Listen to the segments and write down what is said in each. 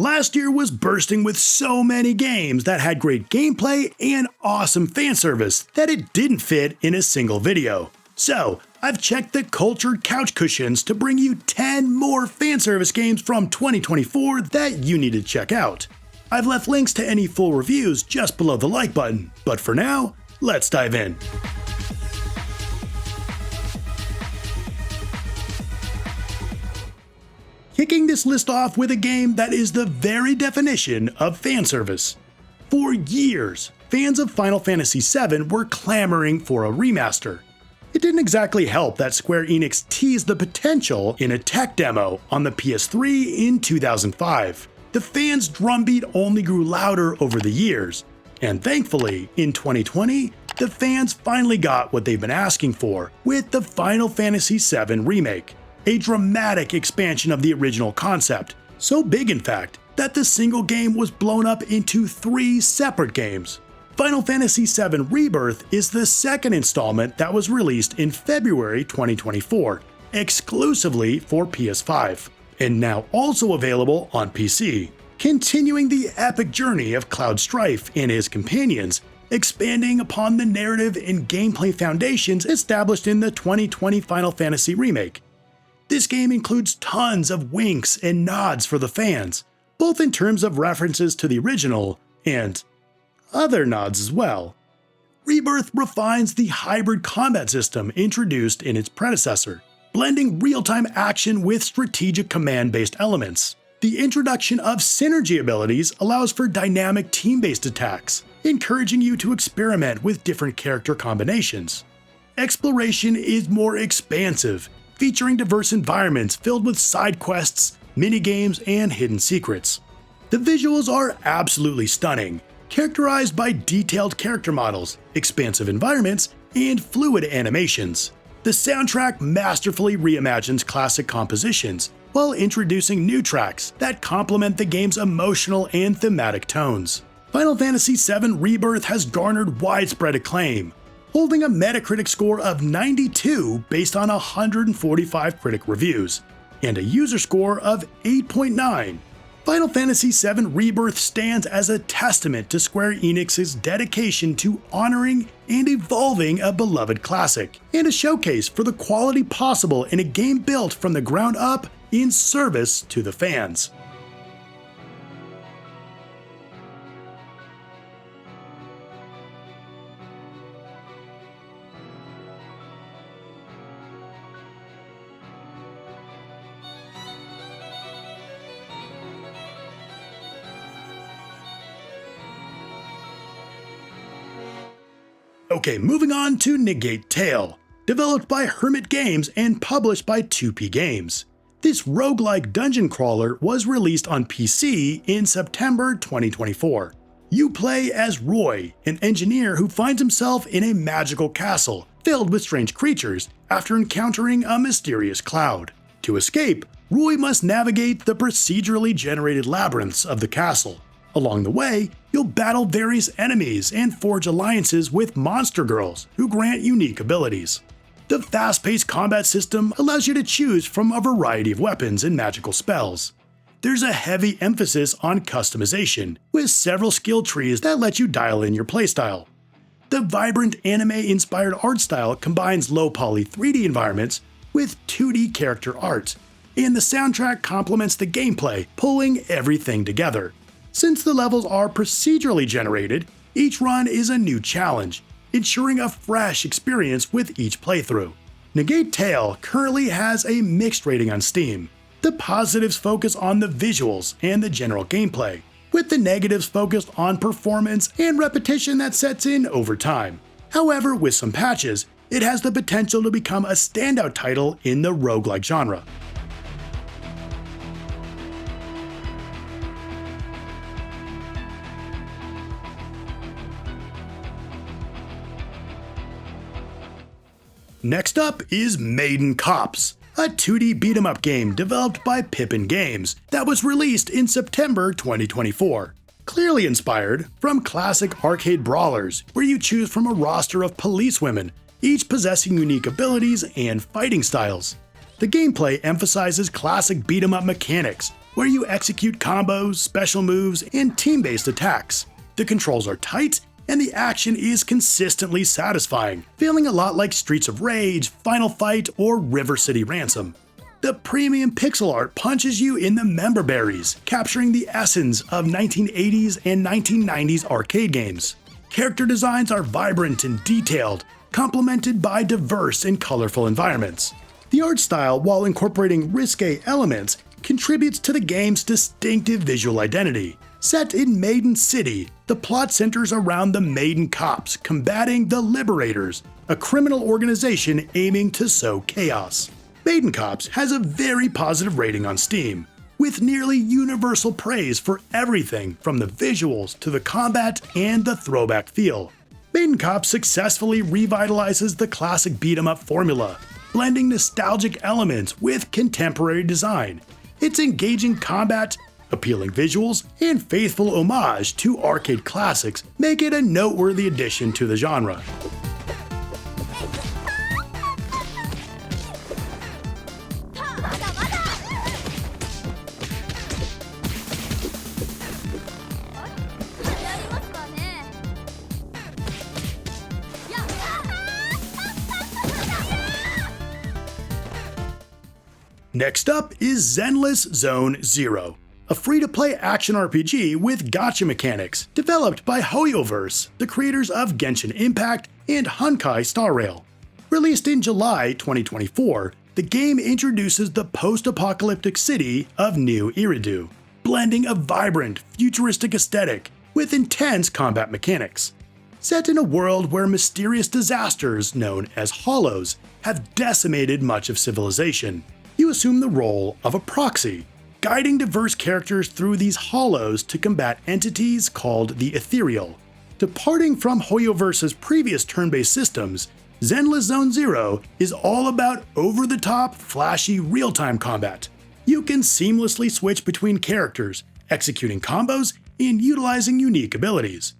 Last year was bursting with so many games that had great gameplay and awesome fan service that it didn't fit in a single video. So, I've checked the cultured couch cushions to bring you 10 more fanservice games from 2024 that you need to check out. I've left links to any full reviews just below the like button, but for now, let's dive in. Kicking this list off with a game that is the very definition of fanservice. For years, fans of Final Fantasy VII were clamoring for a remaster. It didn't exactly help that Square Enix teased the potential in a tech demo on the PS3 in 2005. The fans' drumbeat only grew louder over the years, and thankfully, in 2020, the fans finally got what they've been asking for with the Final Fantasy VII Remake, a dramatic expansion of the original concept, so big in fact that the single game was blown up into 3 separate games. Final Fantasy VII Rebirth is the second installment that was released in February 2024, exclusively for PS5, and now also available on PC, continuing the epic journey of Cloud Strife and his companions, expanding upon the narrative and gameplay foundations established in the 2020 Final Fantasy Remake. This game includes tons of winks and nods for the fans, both in terms of references to the original and other nods as well. Rebirth refines the hybrid combat system introduced in its predecessor, blending real-time action with strategic command-based elements. The introduction of synergy abilities allows for dynamic team-based attacks, encouraging you to experiment with different character combinations. Exploration is more expansive, featuring diverse environments filled with side quests, minigames, and hidden secrets. The visuals are absolutely stunning, characterized by detailed character models, expansive environments, and fluid animations. The soundtrack masterfully reimagines classic compositions while introducing new tracks that complement the game's emotional and thematic tones. Final Fantasy VII Rebirth has garnered widespread acclaim, holding a Metacritic score of 92 based on 145 critic reviews, and a user score of 8.9. Final Fantasy VII Rebirth stands as a testament to Square Enix's dedication to honoring and evolving a beloved classic, and a showcase for the quality possible in a game built from the ground up in service to the fans. Okay, moving on to Nigate Tale, developed by Hermit Games and published by 2P Games. This roguelike dungeon crawler was released on PC in September 2024. You play as Roy, an engineer who finds himself in a magical castle filled with strange creatures after encountering a mysterious cloud. To escape, Roy must navigate the procedurally generated labyrinths of the castle. Along the way, you'll battle various enemies and forge alliances with monster girls who grant unique abilities. The fast-paced combat system allows you to choose from a variety of weapons and magical spells. There's a heavy emphasis on customization, with several skill trees that let you dial in your playstyle. The vibrant anime-inspired art style combines low-poly 3D environments with 2D character art, and the soundtrack complements the gameplay, pulling everything together. Since the levels are procedurally generated, each run is a new challenge, ensuring a fresh experience with each playthrough. Nigate Tale currently has a mixed rating on Steam. The positives focus on the visuals and the general gameplay, with the negatives focused on performance and repetition that sets in over time. However, with some patches, it has the potential to become a standout title in the roguelike genre. Next up is Maiden Cops, a 2D beat-em-up game developed by Pippin Games that was released in September 2024. Clearly inspired from classic arcade brawlers where you choose from a roster of policewomen, each possessing unique abilities and fighting styles. The gameplay emphasizes classic beat-em-up mechanics, where you execute combos, special moves, and team-based attacks. The controls are tight, and the action is consistently satisfying, feeling a lot like Streets of Rage, Final Fight, or River City Ransom. The premium pixel art punches you in the member berries, capturing the essence of 1980s and 1990s arcade games. Character designs are vibrant and detailed, complemented by diverse and colorful environments. The art style, while incorporating risque elements, contributes to the game's distinctive visual identity. Set in Maiden City, the plot centers around the Maiden Cops combating the Liberators, a criminal organization aiming to sow chaos. Maiden Cops has a very positive rating on Steam, with nearly universal praise for everything from the visuals to the combat and the throwback feel. Maiden Cops successfully revitalizes the classic beat-em-up formula, blending nostalgic elements with contemporary design. Its engaging combat, appealing visuals, and faithful homage to arcade classics make it a noteworthy addition to the genre. Next up is Zenless Zone Zero, a free-to-play action RPG with gacha mechanics, developed by Hoyoverse, the creators of Genshin Impact and Honkai Star Rail. Released in July 2024, the game introduces the post-apocalyptic city of New Eridu, blending a vibrant, futuristic aesthetic with intense combat mechanics. Set in a world where mysterious disasters known as hollows have decimated much of civilization, you assume the role of a proxy, guiding diverse characters through these hollows to combat entities called the Ethereal. Departing from Hoyoverse's previous turn-based systems, Zenless Zone Zero is all about over-the-top, flashy, real-time combat. You can seamlessly switch between characters, executing combos, and utilizing unique abilities.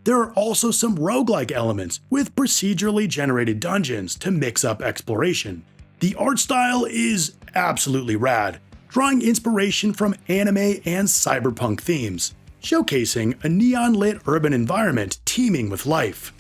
There are also some roguelike elements with procedurally generated dungeons to mix up exploration. The art style is absolutely rad, drawing inspiration from anime and cyberpunk themes, showcasing a neon-lit urban environment teeming with life.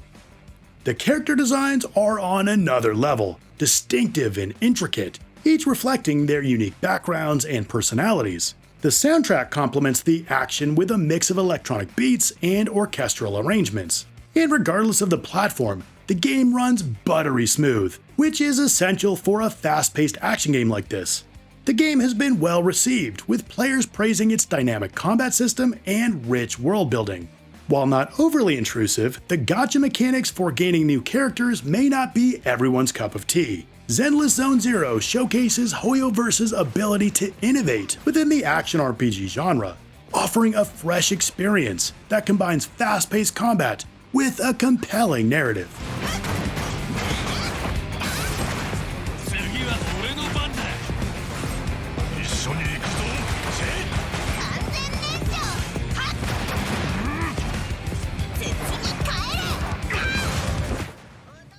The character designs are on another level, distinctive and intricate, each reflecting their unique backgrounds and personalities. The soundtrack complements the action with a mix of electronic beats and orchestral arrangements. And regardless of the platform, the game runs buttery smooth, which is essential for a fast-paced action game like this. The game has been well received, with players praising its dynamic combat system and rich world building. While not overly intrusive, the gacha mechanics for gaining new characters may not be everyone's cup of tea. Zenless Zone Zero showcases Hoyoverse's ability to innovate within the action RPG genre, offering a fresh experience that combines fast-paced combat with a compelling narrative.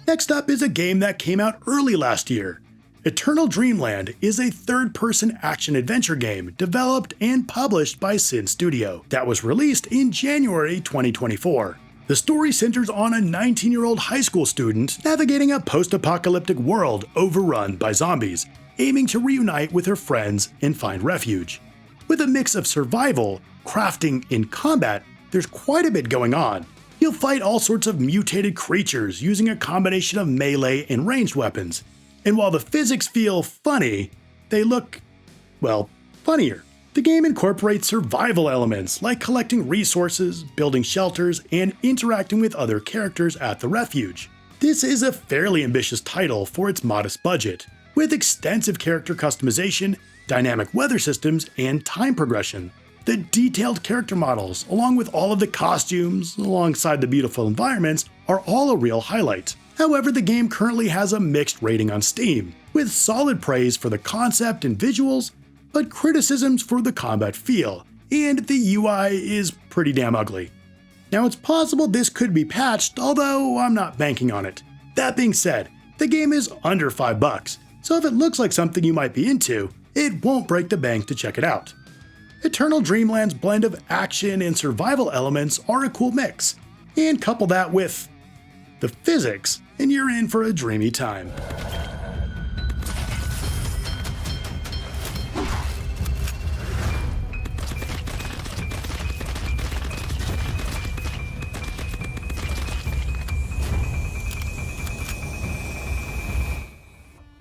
Next up is a game that came out early last year. Eternal Dreamland is a third-person action-adventure game developed and published by Sin Studio that was released in January 2024. The story centers on a 19-year-old high school student navigating a post-apocalyptic world overrun by zombies, aiming to reunite with her friends and find refuge. With a mix of survival, crafting, and combat, there's quite a bit going on. You'll fight all sorts of mutated creatures using a combination of melee and ranged weapons. And while the physics feel funny, they look, well, funnier. The game incorporates survival elements like collecting resources, building shelters, and interacting with other characters at the refuge. This is a fairly ambitious title for its modest budget, with extensive character customization, dynamic weather systems, and time progression. The detailed character models, along with all of the costumes, alongside the beautiful environments, are all a real highlight. However, the game currently has a mixed rating on Steam, with solid praise for the concept and visuals, but criticisms for the combat feel, and the UI is pretty damn ugly. Now, it's possible this could be patched, although I'm not banking on it. That being said, the game is under $5, so if it looks like something you might be into, it won't break the bank to check it out. Eternal Dreamland's blend of action and survival elements are a cool mix, and couple that with the physics, and you're in for a dreamy time.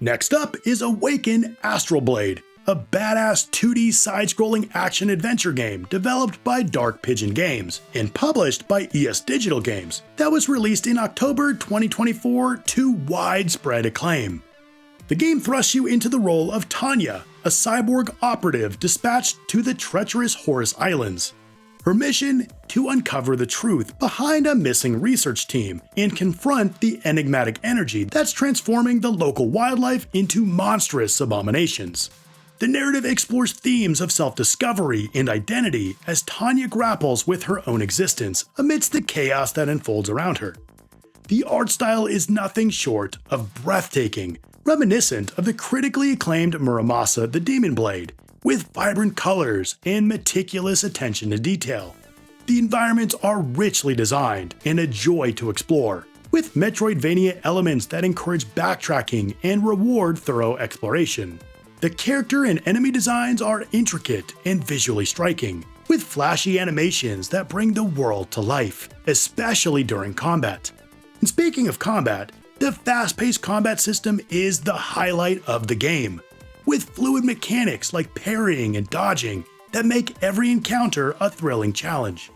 Next up is Awaken Astral Blade, a badass 2D side-scrolling action-adventure game developed by Dark Pigeon Games and published by ES Digital Games that was released in October 2024 to widespread acclaim. The game thrusts you into the role of Tanya, a cyborg operative dispatched to the treacherous Horus Islands. Her mission? To uncover the truth behind a missing research team and confront the enigmatic energy that's transforming the local wildlife into monstrous abominations. The narrative explores themes of self-discovery and identity as Tanya grapples with her own existence amidst the chaos that unfolds around her. The art style is nothing short of breathtaking, reminiscent of the critically acclaimed Muramasa the Demon Blade, with vibrant colors and meticulous attention to detail. The environments are richly designed and a joy to explore, with Metroidvania elements that encourage backtracking and reward thorough exploration. The character and enemy designs are intricate and visually striking, with flashy animations that bring the world to life, especially during combat. And speaking of combat, the fast-paced combat system is the highlight of the game, with fluid mechanics like parrying and dodging that make every encounter a thrilling challenge.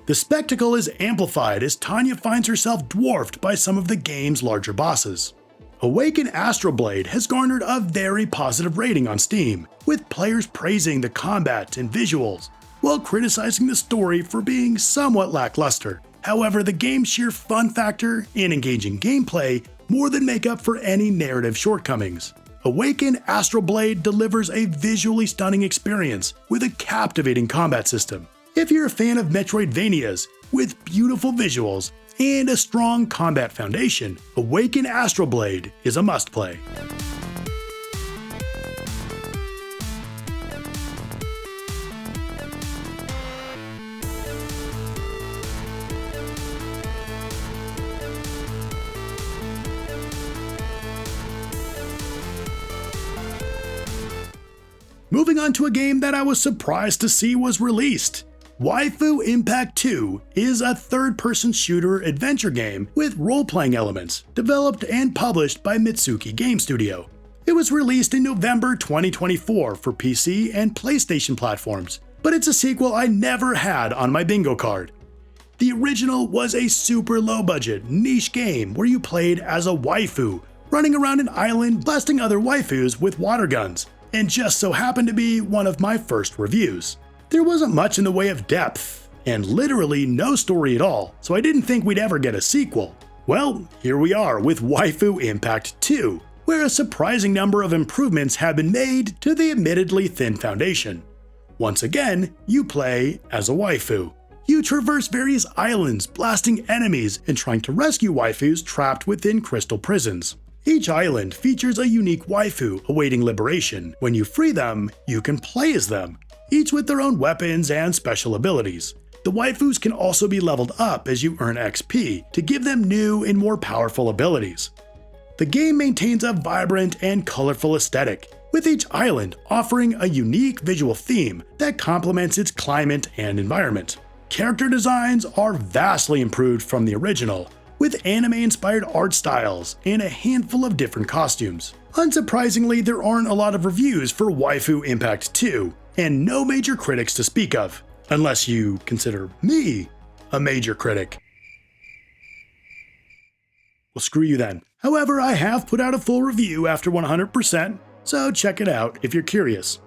The spectacle is amplified as Tanya finds herself dwarfed by some of the game's larger bosses. Awaken Astral Blade has garnered a very positive rating on Steam, with players praising the combat and visuals, while criticizing the story for being somewhat lackluster. However, the game's sheer fun factor and engaging gameplay more than make up for any narrative shortcomings. Awaken Astral Blade delivers a visually stunning experience with a captivating combat system. If you're a fan of Metroidvanias with beautiful visuals and a strong combat foundation, Awaken Astral Blade is a must-play. Moving on to a game that I was surprised to see was released. Waifu Impact 2 is a third-person shooter adventure game with role-playing elements, developed and published by Mitsuki Game Studio. It was released in November 2024 for PC and PlayStation platforms, but it's a sequel I never had on my bingo card. The original was a super low-budget, niche game where you played as a waifu, running around an island blasting other waifus with water guns, and just so happened to be one of my first reviews. There wasn't much in the way of depth, and literally no story at all, so I didn't think we'd ever get a sequel. Well, here we are with Waifu Impact 2, where a surprising number of improvements have been made to the admittedly thin foundation. Once again, you play as a waifu. You traverse various islands, blasting enemies and trying to rescue waifus trapped within crystal prisons. Each island features a unique waifu awaiting liberation. When you free them, you can play as them, each with their own weapons and special abilities. The waifus can also be leveled up as you earn XP to give them new and more powerful abilities. The game maintains a vibrant and colorful aesthetic, with each island offering a unique visual theme that complements its climate and environment. Character designs are vastly improved from the original, with anime-inspired art styles and a handful of different costumes. Unsurprisingly, there aren't a lot of reviews for Waifu Impact 2, and no major critics to speak of, unless you consider me a major critic. Well, screw you then. However, I have put out a full review after 100%, so check it out if you're curious.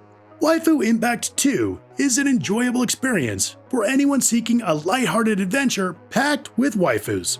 Waifu Impact 2 is an enjoyable experience for anyone seeking a lighthearted adventure packed with waifus.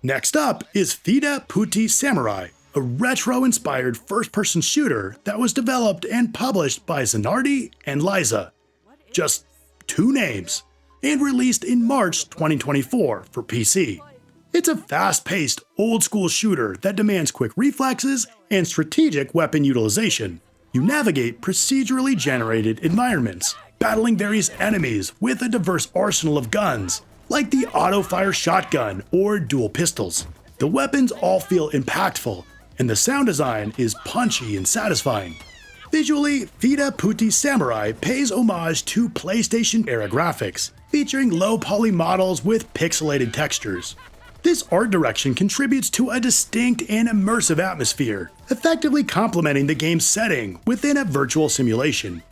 Next up is Fida Puti Samurai, a retro-inspired first-person shooter that was developed and published by Zenless and Liza. Just 2 names, and released in March 2024 for PC. It's a fast-paced, old-school shooter that demands quick reflexes and strategic weapon utilization. You navigate procedurally generated environments, battling various enemies with a diverse arsenal of guns, like the auto-fire shotgun or dual pistols. The weapons all feel impactful, and the sound design is punchy and satisfying. Visually, Fida Puti Samurai pays homage to PlayStation-era graphics, featuring low-poly models with pixelated textures. This art direction contributes to a distinct and immersive atmosphere, effectively complementing the game's setting within a virtual simulation.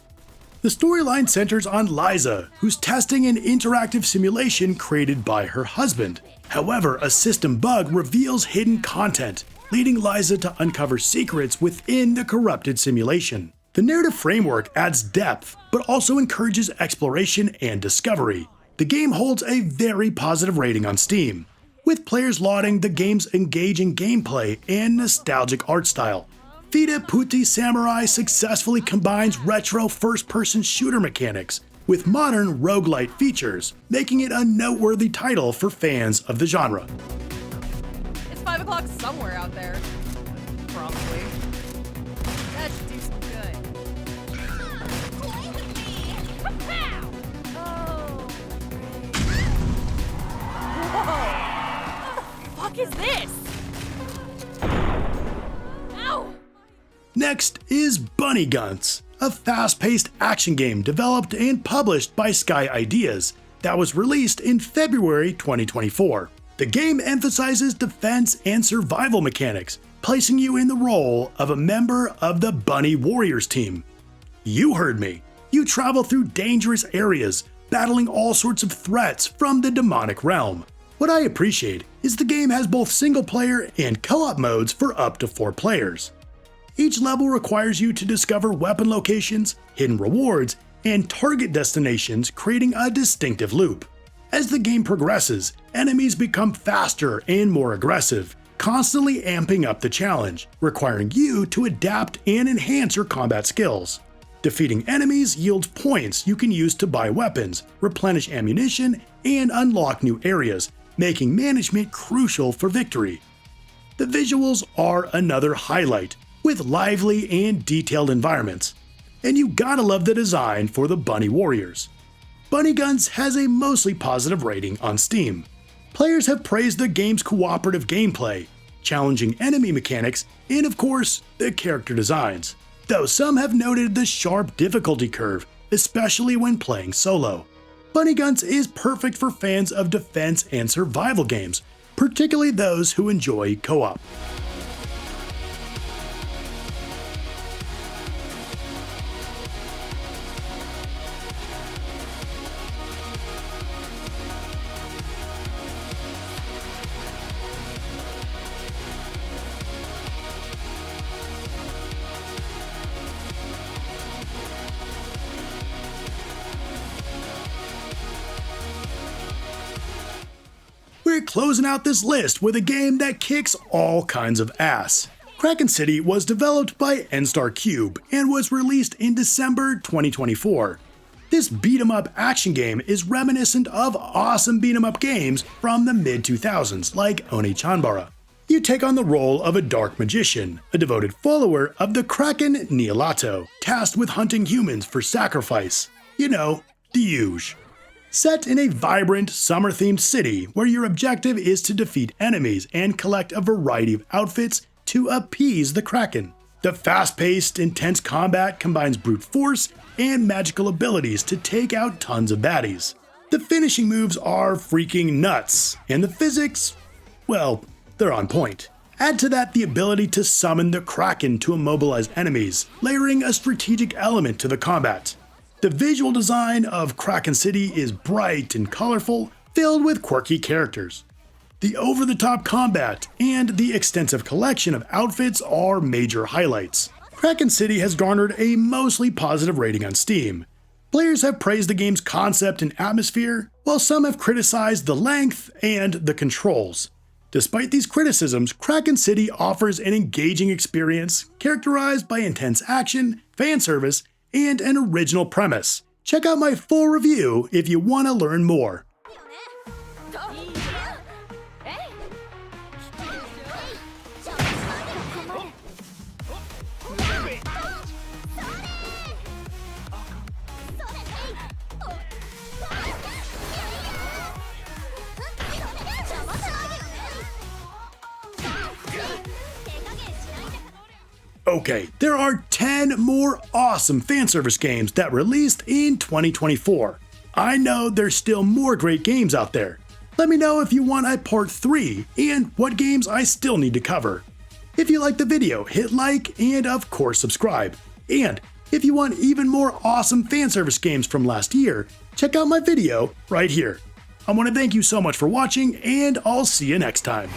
The storyline centers on Liza, who's testing an interactive simulation created by her husband. However, a system bug reveals hidden content, leading Liza to uncover secrets within the corrupted simulation. The narrative framework adds depth, but also encourages exploration and discovery. The game holds a very positive rating on Steam, with players lauding the game's engaging gameplay and nostalgic art style. Fida Puti Samurai successfully combines retro first-person shooter mechanics with modern roguelite features, making it a noteworthy title for fans of the genre. It's 5 o'clock somewhere out there. Probably. That should do some good. Play with me! Oh. Whoa! What the fuck is this? Ow! Next is Bunny Guntz, a fast-paced action game developed and published by Sky Ideas that was released in February 2024. The game emphasizes defense and survival mechanics, placing you in the role of a member of the Bunny Warriors team. You heard me. You travel through dangerous areas, battling all sorts of threats from the demonic realm. What I appreciate is the game has both single-player and co-op modes for up to 4 players. Each level requires you to discover weapon locations, hidden rewards, and target destinations, creating a distinctive loop. As the game progresses, enemies become faster and more aggressive, constantly amping up the challenge, requiring you to adapt and enhance your combat skills. Defeating enemies yields points you can use to buy weapons, replenish ammunition, and unlock new areas, making management crucial for victory. The visuals are another highlight, with lively and detailed environments. And you gotta love the design for the Bunny Warriors. Bunny Guntz has a mostly positive rating on Steam. Players have praised the game's cooperative gameplay, challenging enemy mechanics, and of course, the character designs. Though some have noted the sharp difficulty curve, especially when playing solo. Bunny Guntz is perfect for fans of defense and survival games, particularly those who enjoy co-op. We're closing out this list with a game that kicks all kinds of ass. Kraken City was developed by N-Star Cube and was released in December 2024. This beat-em-up action game is reminiscent of awesome beat-em-up games from the mid-2000s like Oni Chanbara. You take on the role of a dark magician, a devoted follower of the Kraken Nihilato, tasked with hunting humans for sacrifice. You know, the huge. Set in a vibrant, summer-themed city where your objective is to defeat enemies and collect a variety of outfits to appease the Kraken. The fast-paced, intense combat combines brute force and magical abilities to take out tons of baddies. The finishing moves are freaking nuts, and the physics, well, they're on point. Add to that the ability to summon the Kraken to immobilize enemies, layering a strategic element to the combat. The visual design of Kraken City is bright and colorful, filled with quirky characters. The over-the-top combat and the extensive collection of outfits are major highlights. Kraken City has garnered a mostly positive rating on Steam. Players have praised the game's concept and atmosphere, while some have criticized the length and the controls. Despite these criticisms, Kraken City offers an engaging experience characterized by intense action, fan service, and an original premise. Check out my full review if you want to learn more. Okay, there are 10 more awesome fanservice games that released in 2024. I know there's still more great games out there. Let me know if you want a part 3 and what games I still need to cover. If you liked the video, hit like and of course subscribe. And if you want even more awesome fanservice games from last year, check out my video right here. I want to thank you so much for watching and I'll see you next time.